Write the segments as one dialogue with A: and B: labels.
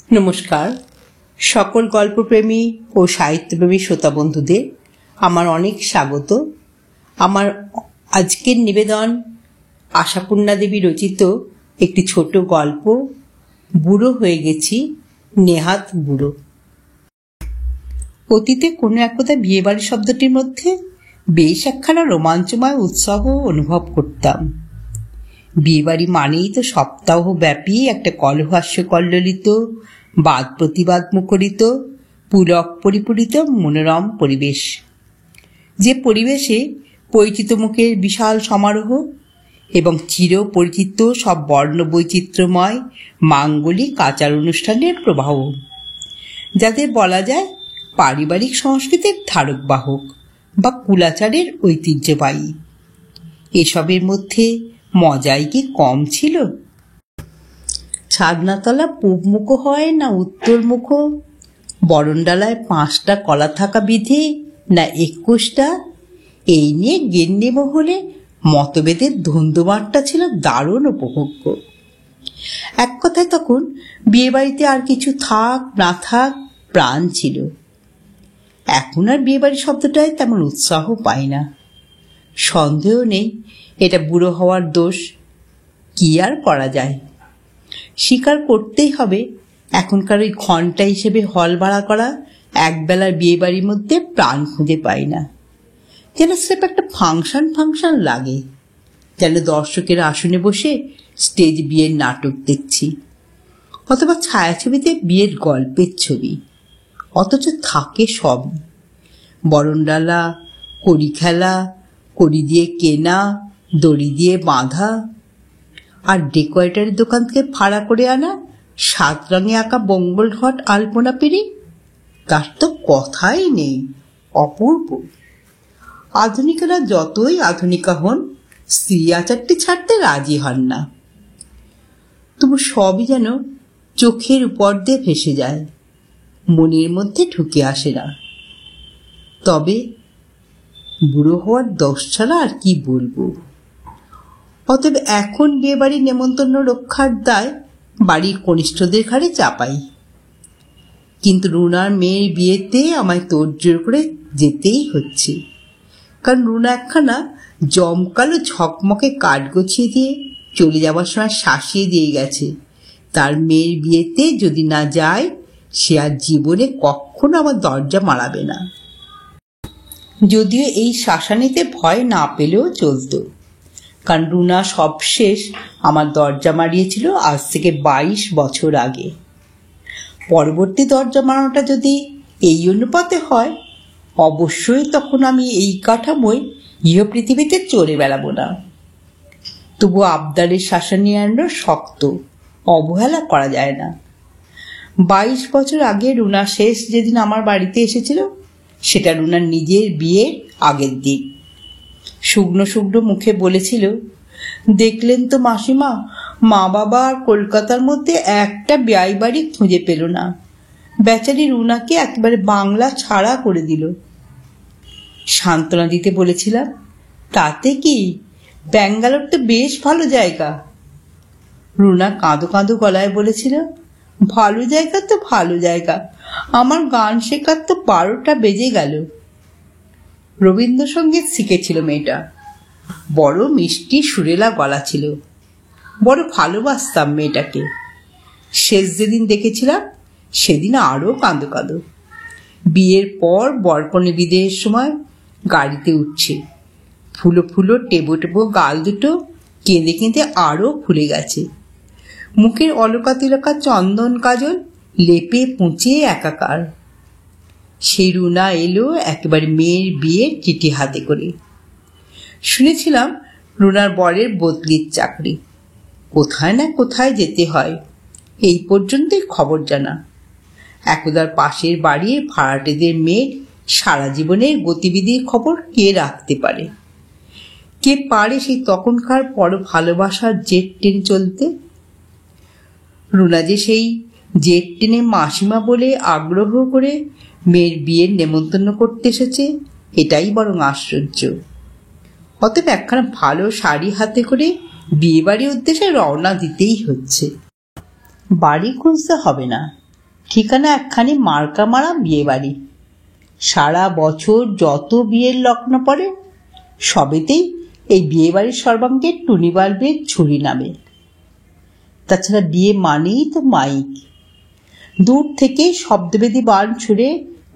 A: নমস্কার। সকল গল্পপ্রেমী ও সাহিত্যপ্রেমী শ্রোতা বন্ধুদের আমার অনেক স্বাগত। আমার আজকের নিবেদন আশাপূর্ণা দেবী রচিত একটি ছোট গল্প, বুড়ো হয়ে গেছি, নেহাত বুড়ো। অতীতে কোনো একদা বিয়েবাড়ি শব্দটির মধ্যে বেশ একখানা রোমাঞ্চময় উৎসাহ অনুভব করতাম। বিয়েবাড়ি মানেই তো সপ্তাহব্যাপী একটা কলহাস্য কল্লোলিত, বাদ প্রতিবাদ মুখরিত, পুলক পরিপূরিত মনোরম পরিবেশ, যে পরিবেশে পরিচিত মুখের বিশাল সমারোহ এবং চিরপরিচিত সব বর্ণ বৈচিত্র্যময় মাঙ্গলিক আচার অনুষ্ঠানের প্রবাহ, যাদের বলা যায় পারিবারিক সংস্কৃতির ধারক বাহক বা কুলাচারের ঐতিহ্যবাহী। এসবের মধ্যে মজাই কি কম ছিল? ছাদনাতলা পূবমুখ হয় না উত্তরমুখ, বরণডালায় 5টা কলা থাকা বিধি না 21টা, এই নিয়ে গেন্ডে মহলে মতভেদের ধুন্দুমারটা ছিল দারুণ উপভোগ্য। এক কথায় তখন বিয়েবাড়িতে আর কিছু থাক না থাক প্রাণ ছিল। এখন আর বিয়েবাড়ি শব্দটায় তেমন উৎসাহ পাই না। সন্দেহ নেই এটা বুড়ো হওয়ার দোষ। কি আর করা যায়, স্বীকার করতেই হবে এখনকার ওই ঘন্টা হিসেবে হল ভাড়া করা একবেলার বিয়েবাড়ির মধ্যে প্রাণ খুঁজে পাই না। যেন স্রেফ একটা ফাংশন লাগে, যেন দর্শকের আসনে বসে স্টেজ বিয়ের নাটক দেখছি, অথবা ছায়াছবিতে বিয়ের গল্পের ছবি। অথচ থাকে সবই, বরণডালা, কড়ি খেলা, কড়ি দিয়ে কেনা, দড়ি দিয়ে বাঁধা, আর ডেকোরেটরের দোকান থেকে ভাড়া করে আনা 7 রঙে আঁকা বঙ্গল ঘট আলপনা পেরি, তার তো কথাই নেই, অপূর্ব। আধুনিকেরা যতই আধুনিকা হন, স্ত্রী আচারটি ছাড়তে রাজি হন না। তবু সবই যেন চোখের উপর দিয়ে ভেসে যায়, মনের মধ্যে ঢুকে আসে না। তবে বুড়ো হওয়ার দোষ ছাড়া আর কি বলবো। অতএব এখন বিয়েবাড়ির নেমন্তন্ন রক্ষার দায় বাড়ির কনিষ্ঠদের ঘাড়ে চাপাই। কিন্তু রুনার মেয়ের বিয়েতে আমায় তোড়জোড় করে যেতেই হচ্ছে, কারণ রুনা একখানা জমকালো ঝকমকে কাঠ গছিয়ে দিয়ে চলে যাওয়ার সময় শাসিয়ে দিয়ে গেছে, তার মেয়ের বিয়েতে যদি না যায় সে আর জীবনে কখনো আমার দরজা মারাবে না। যদিও এই শাসানিতে ভয় না পেলেও চলত, কারণ রুনা সবশেষ আমার দরজা মারিয়েছিল আজ থেকে 22 বছর আগে। পরবর্তী দরজা মারানোটা যদি এই অনুপাতে হয়, অবশ্যই তখন আমি এই কাঠামোয় ইহ পৃথিবীতে চড়ে বেড়াবো না। তবু আবদারের শাসানি আনলো শক্ত, অবহেলা করা যায় না। 22 বছর আগে রুনা শেষ যেদিন আমার বাড়িতে এসেছিল, সেটা রুনার নিজের বিয়ের আগের দিন। শুকনো শুকনো মুখে বলেছিল, দেখলেন তো মাসিমা, মা বাবা আর কলকাতার মধ্যে একটা বিয়ে বাড়ি খুঁজে পেল না, বেচারি রুনাকে একেবারে বাংলা ছাড়া করে দিল। সান্ত্বনা দিতে বলেছিলাম, তাতে কি, ব্যাঙ্গালোর তো বেশ ভালো জায়গা। রুনা কাঁদো কাঁদো গলায় বলেছিল, ভালো জায়গা তো ভালো জায়গা, আমার গান শেখার তো 12টা বেজে গেল। রবীন্দ্রসঙ্গীত শিখেছিল মেয়েটা, বড় মিষ্টি সুরেলা গলা ছিল, বড় ভালোবাসতাম মেয়েটাকে। শেষ যেদিন দেখেছিলাম সেদিন আরো কাঁদো কাঁদো। বিয়ের পর বরকনে বিদেহের সময় গাড়িতে উঠছে, ফুলো ফুলো টেবো টেবো গাল দুটো কেঁদে কেঁদে আরো ফুলে গেছে, মুখের অলকা তিলকা চন্দন কাজল লেপে পুঁচিয়ে একাকার। সেই রুনা এলো একেবারে মেয়ের বিয়ের চিঠি হাতে করে। শুনেছিলাম রুনার বরের বদলির চাকরি, কোথায় না কোথায় যেতে হয়, এই পর্যন্তই খবর জানা। একদার পাশের বাড়ির ভাড়াটেদের মেয়ে সারা জীবনের গতিবিধির খবর কে রাখতে পারে? কে পারে সেই তখনকার বড় ভালোবাসার জেট ট্রেন চলতে? রুনা যে সেই জেট ট্রেনে মাসিমা বলে আগ্রহ করে মেয়ের বিয়ের নেমন্তন্ন করতে এসেছে, এটাই বরং আশ্চর্য। অতএব একখানা ভালো শাড়ি হাতে করে বিয়ে বাড়ির উদ্দেশ্যে রওনা দিতেই হচ্ছে। বাড়ি খুঁজতে হবে না, ঠিকানা একখানি মার্কা মারা বিয়ে বাড়ি। সারা বছর যত বিয়ের লগ্ন পড়ে সবেতেই এই বিয়ে বাড়ির সর্বাঙ্গে টুনি বাল্বের ঝুড়ি নামে। তাছাড়া বিয়ে মানেই তো মাইক। দূর থেকে শব্দবেদী বান ছুড়ে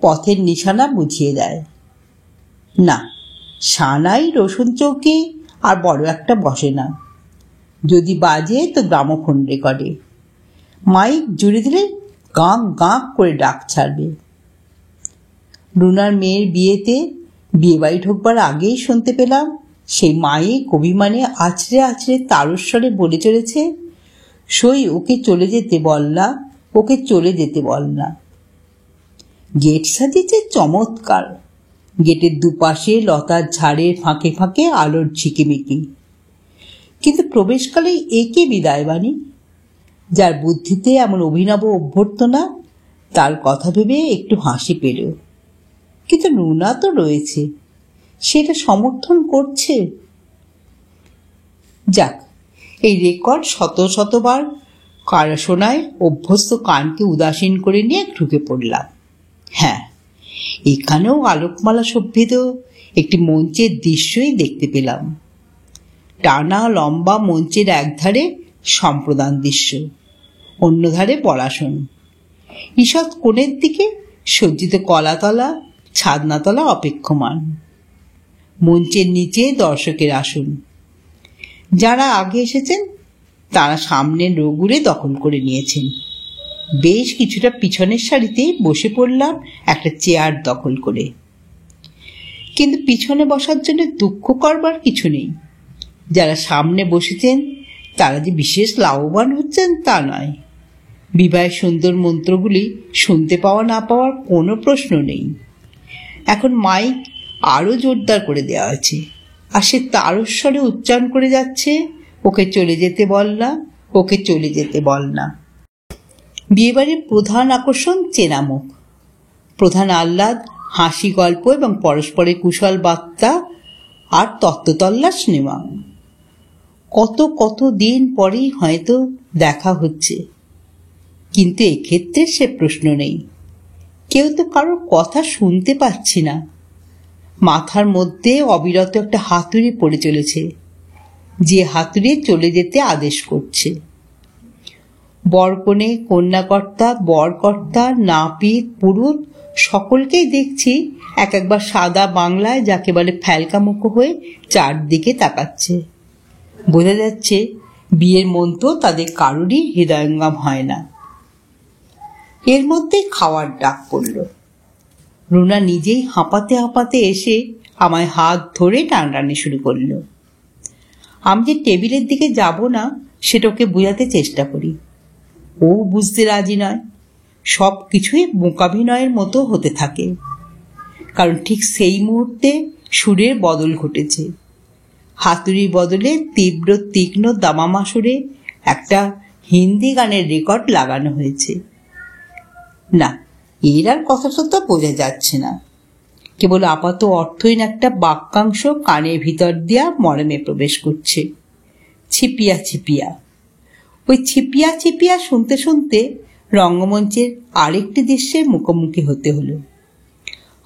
A: পথের নিশানা বুঝিয়ে দেয়। না, সানাই রসুন চৌকি আর বড় একটা বসে না। যদি বাজে তো গ্রামোফোন রেকর্ডে। মাইক জুড়ে দিলে গাঁ গাঁ করে ডাক ছাড়বে। রুনার মেয়ের বিয়েতে বিয়ে বাড়ি ঢোকবার আগেই শুনতে পেলাম সেই মাইক অভিমানে আছড়ে আছড়ে তারস্বরে বলে চলেছে, সই ওকে চলে যেতে বল না, ওকে চলে যেতে বল না। গেট সাজিয়েছে চমৎকার। গেটের দুপাশে লতার ঝাড়ের ফাঁকে ফাঁকে আলোর ঝিকিমিকি। কিন্তু প্রবেশকালে একে বিদায় বাণী। যার বুদ্ধিতে এমন অভিনব অভ্যর্থনা, তার কথা ভেবে একটু হাসি পেল। কিন্তু রুনা তো রয়েছে, সেটা সমর্থন করছে। যাক, এই রেকর্ড শত শতবার কারা শোনায় অভ্যস্ত কানকে উদাসীন করে নিয়ে ঢুকে পড়লাম। হ্যাঁ, এখানেও আলোকমালা শোভিত একটি মঞ্চের দৃশ্যই দেখতে পেলাম। টানা লম্বা মঞ্চের একধারে সম্প্রদান দৃশ্য, অন্য ধারে পলাশন। ঈষৎ কোণের দিকে সজ্জিত কলাতলা, ছাদনাতলা অপেক্ষমান। মঞ্চের নিচে দর্শকের আসন। যারা আগে এসেছেন তারা সামনের রোগুড়ে দখল করে নিয়েছেন। বেশ কিছুটা পিছনের সারিতে বসে পড়লাম একটা চেয়ার দখল করে। কিন্তু পিছনে বসার জন্য দুঃখ করবার কিছু নেই। যারা সামনে বসেছেন তারা যে বিশেষ লাভবান হচ্ছেন তা নয়। বিবাহের সুন্দর মন্ত্রগুলি শুনতে পাওয়া না পাওয়ার কোনো প্রশ্ন নেই। এখন মাইক আরো জোরদার করে দেওয়া আছে, আর সে তারস্বরে উচ্চারণ করে যাচ্ছে, ওকে চলে যেতে বল না, ওকে চলে যেতে বল না। বিয়েবাড়ির প্রধান আকর্ষণ চেনা মুখ, প্রধান আহ্লাদ, হাসি গল্প এবং পরস্পরের কুশল বার্তা আর তত্ত্বতল্লার সিনেমা। কত কত দিন পরেই হয়তো দেখা হচ্ছে, কিন্তু এক্ষেত্রে সে প্রশ্ন নেই। কেউ তো কারোর কথা শুনতে পাচ্ছি না। মাথার মধ্যে অবিরত একটা হাতুড়ি পড়ে চলেছে, যে হাতুড়ি চলে যেতে আদেশ করছে। বরকনে, কন্যাকর্তা, বরকর্তা, নাপিত, পুরুত সকলকেই দেখছি এক একবার সাদা বাংলায় যাকে বলে ফ্যালকামুখ হয়ে চারদিকে তাকাচ্ছে। বোঝা যাচ্ছে বিয়ের মন্ত্র তাদের কারোরই হৃদয়ঙ্গম হয় না। এর মধ্যে খাওয়ার ডাক পড়ল। রুনা নিজেই হাঁপাতে হাঁপাতে এসে আমায় হাত ধরে টানাটানি শুরু করল। আমি যে টেবিলের দিকে যাব না সেটা ওকে বোঝাতে চেষ্টা করি। ও বুঝতে রাজি নয়। সব কিছুই মূকাভিনয়ের মতো হতে থাকে, কারণ ঠিক সেই মুহূর্তে সুরের বদল ঘটেছে। হাতুড়ির বদলে তীব্র তীক্ষ্ণ দামামা সুরে একটা হিন্দি গানের রেকর্ড লাগানো হয়েছে। না, এর আর কথাটা বোঝা যাচ্ছে না। কেবল আপাত অর্থহীন একটা বাক্যাংশ কানের ভিতর দিয়া মরমে প্রবেশ করছে। ছিপিয়া ছিপিয়া। ওই ছিপিয়া ছিপিয়া শুনতে শুনতে রঙ্গমঞ্চের আরেকটি দৃশ্যের মুখোমুখি হতে হলো।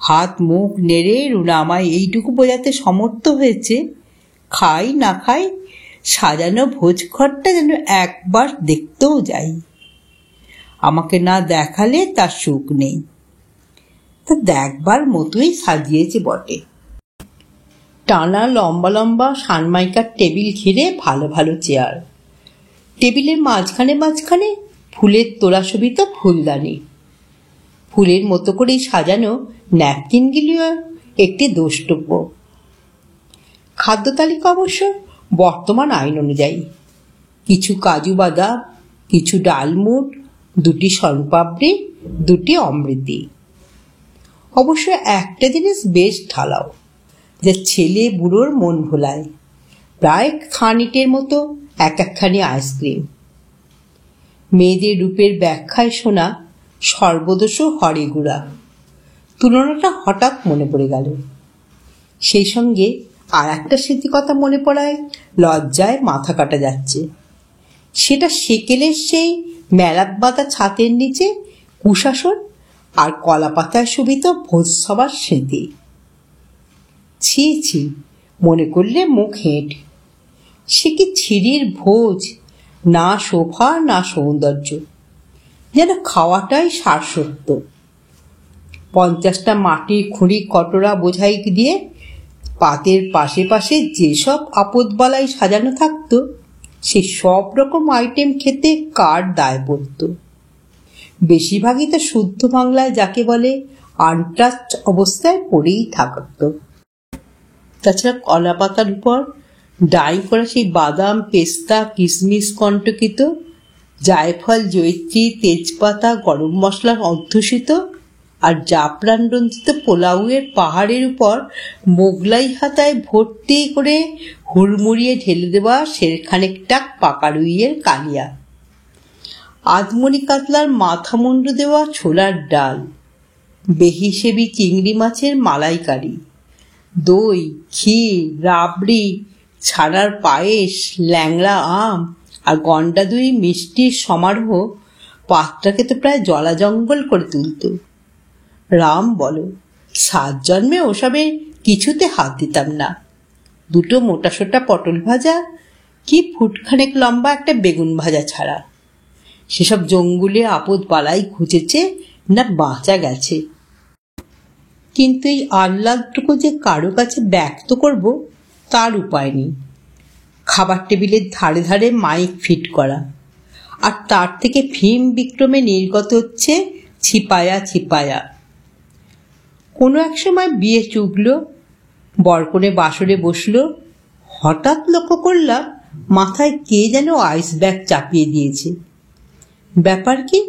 A: হাত মুখ নেড়ে রুনা আমায় এইটুকু বোঝাতে সমর্থ হয়েছে, খাই না খাই সাজানো ভোজঘরটা যেন একবার দেখতেও যাই। আমাকে না দেখালে তার সুখ নেই। তা দেখবার মতোই সাজিয়েছে বটে। টানা লম্বা লম্বা সানমাইকার টেবিল ঘিরে ভালো ভালো চেয়ার। টেবিলের মাঝখানে মাঝখানে ফুলের তোড়া শোভিত ফুলদানি। ফুলের মতো করেই সাজানো ন্যাপকিনগুলিও একটি দ্রষ্টব্য। খাদ্য তালিকা অবশ্য বর্তমান আইন অনুযায়ী। কিছু কাজু বাদাম, কিছু ডালমুট, 2টি শনপাপড়ি, 2টি অমৃতি। অবশ্য একটা জিনিস বেশ ঢালাও, যা ছেলে বুড়োর মন ভোলায়। প্রায় খানিকের মতো এক একখানি আইসক্রিম। মেয়েদের রূপের ব্যাখ্যায় শোনা সর্বদোষ হরে গুড়া। তুলনাটা হঠাৎ মনে পড়ে গেল। সেই সঙ্গে আর একটা স্মৃতিকথা মনে পড়ায় লজ্জায় মাথা কাটা যাচ্ছে। সেটা সেকেলের সেই মেলাত বাঁধা ছাতের নিচে কুশাসন আর কলা পাতায় শোভিত ভোজসভার স্মৃতি। ছি ছি, মনে করলে মুখ হেঁট। সে কি ছিরির ভোজ, না শোভা না সৌন্দর্য, যেন খাওয়াটাই সারসত্য। 50টা মাটির খুঁড়ি কটরা বোঝাই দিয়ে পাতের পাশে পাশে যেসব আপদবালাই সাজানো থাকতো, সে সব রকম আইটেম খেতে কার দায় পড়ত? বেশিরভাগই তো শুদ্ধ বাংলায় যাকে বলে আনটাচড অবস্থায় পড়েই থাকত। তাছাড়া কলা পাতার উপর ডাই করা সেই বাদাম, পেস্তা, কিশমিশ কণ্টকিত, জায়ফল, জয়িত্রী, তেজপাতা, গরম মশলার অধ্যুষিত আর জাফরান রঞ্জিত পোলাউয়ের পাহাড়ের উপর মোগলাই হাতায় ভর্তি করে হুড়মুড়িয়ে ঢেলে দেওয়া সেরখানেকটা পাকা রুইয়ের কালিয়া, আধমনি কাতলার মাথা মুন্ডু দেওয়া ছোলার ডাল, বেহিসেবি চিংড়ি মাছের মালাইকারি, দই, ক্ষীর, রাবড়ি, ছানার পায়েস, ল্যাংড়া আম আর গন্ডা দই মিষ্টির সমারোহ পাত্রটাকে তো প্রায় জলাজঙ্গল করে তুলত। রাম বলো, 7 জন্মে ওসবে কিছুতে হাত দিতাম না। 2টো মোটাসোটা পটল ভাজা, কি ফুটখানেক লম্বা একটা বেগুন ভাজা ছাড়া। সেসব জঙ্গুলে আপদ বালাই খুঁজেছে না বাঁচা গেছে। কিন্তু এই আহ্লাদটুকু যে কারো কাছে ব্যক্ত করব তার উপায় নেই। খাবার টেবিলের ধারে ধারে মাইক ফিট করা, আর তার থেকে ভীম বিক্রমে নির্গত হচ্ছে ছিপায়া ছিপায়া। কোনো এক সময় বিয়ে চুগল, বরকনে বাসরে বসল, হঠাৎ লক্ষ্য করলাম মাথায় কে যেন আইস ব্যাগ চাপিয়ে দিয়েছে। ব্যাপার কি?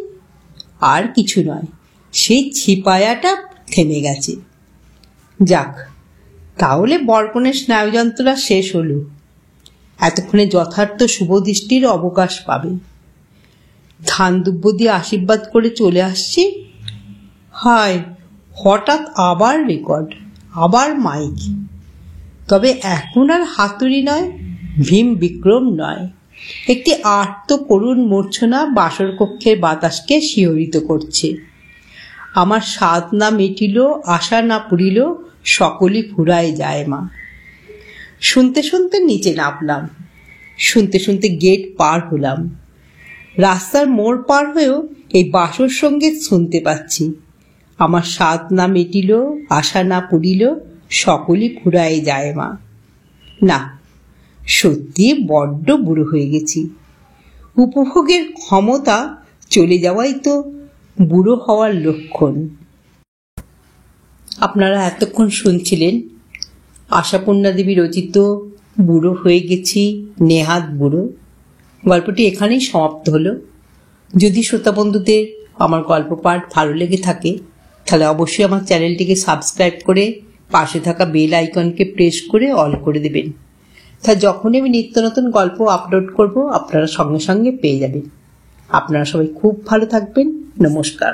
A: আর কিছু নয়, সেই ছিপায়াটা থেমে গেছে। যাক, তাহলে বরকনের স্নায়ুযন্ত্রণা শেষ হলো। এতক্ষণে যথার্থ শুভদৃষ্টির অবকাশ পাবে। ধান দুব্য দিয়ে আশীর্বাদ করে চলে আসছি। হায়, হঠাৎ আবার রেকর্ড, আবার মাইক। তবে এখন আর হাতুড়ি নয়, ভীম বিক্রম নয়, একটি আর্ত করুণ মূর্ছনা বাসর কক্ষের বাতাসকে শিহরিত করছে। আমার স্বাদ না মিটিল, আশা না পুরিল, সকলই ফুরায় যায় মা। শুনতে শুনতে নিচে নামলাম, শুনতে শুনতে গেট পার হলাম। রাস্তার মোড় পার হয়েও এই বাসর সঙ্গীত শুনতে পাচ্ছি। আমার স্বাদ না মিটিল, আশা না পুরিল, সকলই ফুরায় যায় মা। না, সত্যি বড্ড বুড়ো হয়ে গেছি। উপভোগের ক্ষমতা চলে যাওয়াই তো বুড়ো হওয়ার লক্ষণ। আপনারা এতক্ষণ শুনছিলেন আশাপূর্ণা দেবী রচিত বুড়ো হয়ে গেছি, নেহাত বুড়ো। গল্পটি এখানেই সমাপ্ত হলো। যদি শ্রোতা বন্ধুদের আমার গল্প পাঠ ভালো লেগে থাকে তাহলে অবশ্যই আমার চ্যানেলটিকে সাবস্ক্রাইব করে পাশে থাকা বেল আইকনকে প্রেস করে অল করে দেবেন। তা যখনই আমি নিত্য নতুন গল্প আপলোড করব আপনারা সঙ্গে সঙ্গে পেয়ে যাবেন। আপনারা সবাই খুব ভালো থাকবেন। নমস্কার।